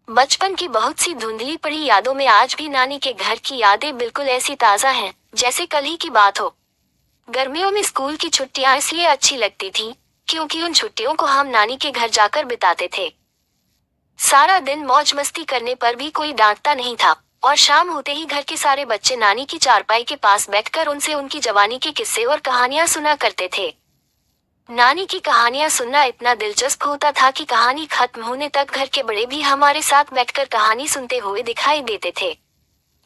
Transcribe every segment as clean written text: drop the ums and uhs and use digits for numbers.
बचपन की बहुत सी धुंधली पड़ी यादों में आज भी नानी के घर की यादें बिल्कुल ऐसी ताजा हैं जैसे कल ही की बात हो। गर्मियों में स्कूल की छुट्टियां इसलिए अच्छी लगती थी क्योंकि उन छुट्टियों को हम नानी के घर जाकर बिताते थे। सारा दिन मौज मस्ती करने पर भी कोई डांटता नहीं था और शाम होते ही घर के सारे बच्चे नानी की चारपाई के पास बैठकर उनसे उनकी जवानी के किस्से और कहानियां सुना करते थे। नानी की कहानियां सुनना इतना दिलचस्प होता था कि कहानी खत्म होने तक घर के बड़े भी हमारे साथ बैठकर कहानी सुनते हुए दिखाई देते थे।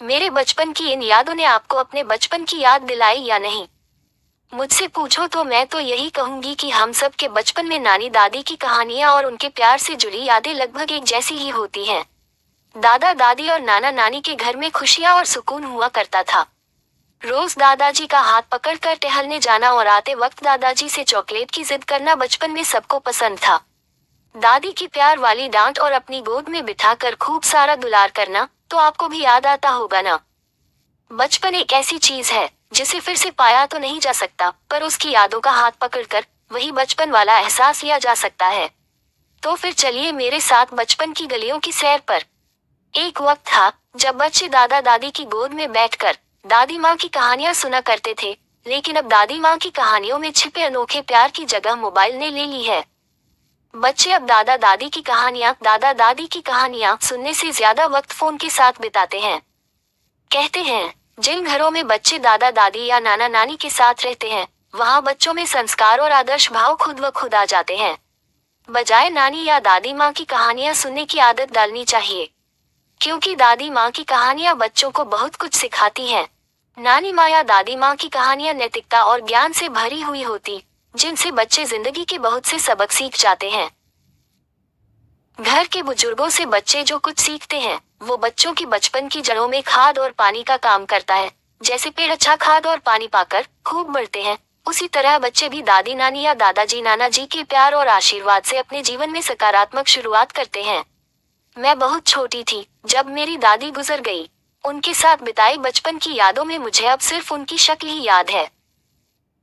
मेरे बचपन की इन यादों ने आपको अपने बचपन की याद दिलाई या नहीं? मुझसे पूछो तो मैं तो यही कहूंगी कि हम सब के बचपन में नानी दादी की कहानियां और उनके प्यार से जुड़ी यादें लगभग एक जैसी ही होती हैं। दादा दादी और नाना नानी के घर में खुशियां और सुकून हुआ करता था। रोज दादाजी का हाथ पकड़कर टहलने जाना और आते वक्त दादाजी से चॉकलेट की जिद करना बचपन में सबको पसंद था। दादी की प्यार वाली डांट और अपनी गोद में बिठाकर खूब सारा दुलार करना तो आपको भी याद आता होगा ना। बचपन एक ऐसी चीज है जिसे फिर से पाया तो नहीं जा सकता, पर उसकी यादों का हाथ पकड़कर वही बचपन वाला एहसास लिया जा सकता है। तो फिर चलिए मेरे साथ बचपन की गलियों की सैर पर। एक वक्त था जब बच्चे दादा दादी की गोद में बैठकर दादी माँ की कहानियां सुना करते थे, लेकिन अब दादी माँ की कहानियों में छिपे अनोखे प्यार की जगह मोबाइल ने ले ली है। बच्चे अब दादा दादी की कहानियां सुनने से ज्यादा वक्त फोन के साथ बिताते हैं। कहते हैं जिन घरों में बच्चे दादा दादी या नाना नानी के साथ रहते हैं, वहाँ बच्चों में संस्कार और आदर्श भाव खुद ब खुद आ जाते हैं। बजाय नानी या दादी माँ की कहानियां सुनने की आदत डालनी चाहिए, क्योंकि दादी माँ की कहानियां बच्चों को बहुत कुछ सिखाती हैं। नानी माँ या दादी माँ की कहानियां नैतिकता और ज्ञान से भरी हुई होती, जिनसे बच्चे जिंदगी के बहुत से सबक सीख जाते हैं। घर के बुजुर्गों से बच्चे जो कुछ सीखते हैं, वो बच्चों की बचपन की जड़ों में खाद और पानी का काम करता है। जैसे पेड़ अच्छा खाद और पानी पाकर खूब बढ़ते हैं, उसी तरह बच्चे भी दादी नानी या दादाजी नाना जी के प्यार और आशीर्वाद से अपने जीवन में सकारात्मक शुरुआत करते हैं। मैं बहुत छोटी थी जब मेरी दादी गुजर गई। उनके साथ बिताई बचपन की यादों में मुझे अब सिर्फ उनकी शक्ल ही याद है।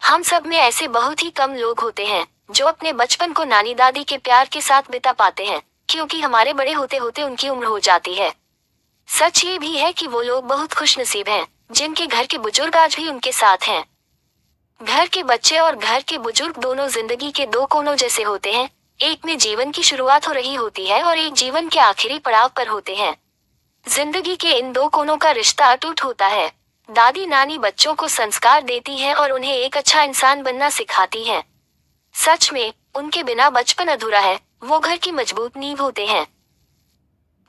हम सब में ऐसे बहुत ही कम लोग होते हैं जो अपने बचपन को नानी दादी के प्यार के साथ बिता पाते हैं, क्योंकि हमारे बड़े होते होते उनकी उम्र हो जाती है। सच ये भी है कि वो लोग बहुत खुशनसीब हैं जिनके घर के बुजुर्ग आज भी उनके साथ हैं। घर के बच्चे और घर के बुजुर्ग दोनों जिंदगी के दो कोनों जैसे होते हैं। एक में जीवन की शुरुआत हो रही होती है और एक जीवन के आखिरी पड़ाव पर होते हैं। जिंदगी के इन दो कोनों का रिश्ता अटूट होता है। दादी नानी बच्चों को संस्कार देती हैं और उन्हें एक अच्छा इंसान बनना सिखाती हैं। सच में उनके बिना बचपन अधूरा है। वो घर की मजबूत नींव होते हैं।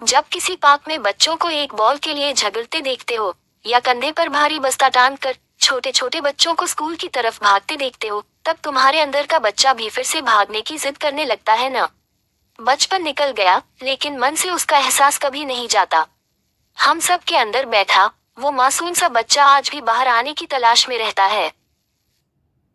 जब किसी पार्क में बच्चों को एक बॉल के लिए झगड़ते देखते हो, या कंधे पर भारी बस्ता टांग कर छोटे छोटे बच्चों को स्कूल की तरफ भागते देखते हो, तब तुम्हारे अंदर का बच्चा भी फिर से भागने की जिद करने लगता है ना। बचपन निकल गया, लेकिन मन से उसका एहसास कभी नहीं जाता। हम सब के अंदर बैठा वो मासूम सा बच्चा आज भी बाहर आने की तलाश में रहता है।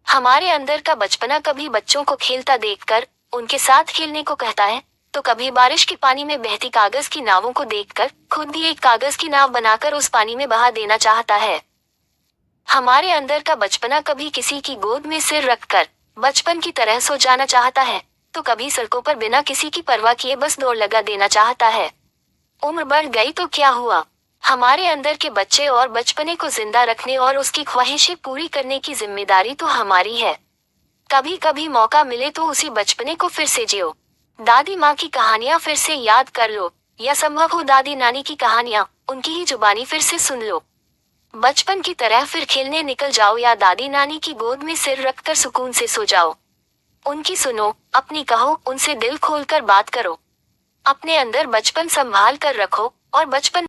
हमारे अंदर का बचपना कभी बच्चों को खेलता देखकर उनके साथ खेलने को कहता है, तो कभी बारिश के पानी में बहती कागज की नावों को देखकर खुद भी एक कागज की नाव बनाकर उस पानी में बहा देना चाहता है। हमारे अंदर का बचपना कभी किसी की गोद में सिर रखकर बचपन की तरह सो जाना चाहता है, तो कभी सड़कों पर बिना किसी की परवाह किए बस दौड़ लगा देना चाहता है। उम्र बढ़ गई तो क्या हुआ, हमारे अंदर के बच्चे और बचपने को जिंदा रखने और उसकी ख्वाहिशें पूरी करने की जिम्मेदारी तो हमारी है। कभी कभी मौका मिले तो उसी बचपने को फिर से जियो। दादी माँ की कहानियां फिर से याद कर लो, या संभव हो दादी नानी की कहानियां उनकी ही जुबानी फिर से सुन लो। बचपन की तरह फिर खेलने निकल जाओ या दादी नानी की गोद में सिर रखकर सुकून से सो जाओ। उनकी सुनो, अपनी कहो, उनसे दिल खोलकर बात करो। अपने अंदर बचपन संभाल कर रखो और बचपन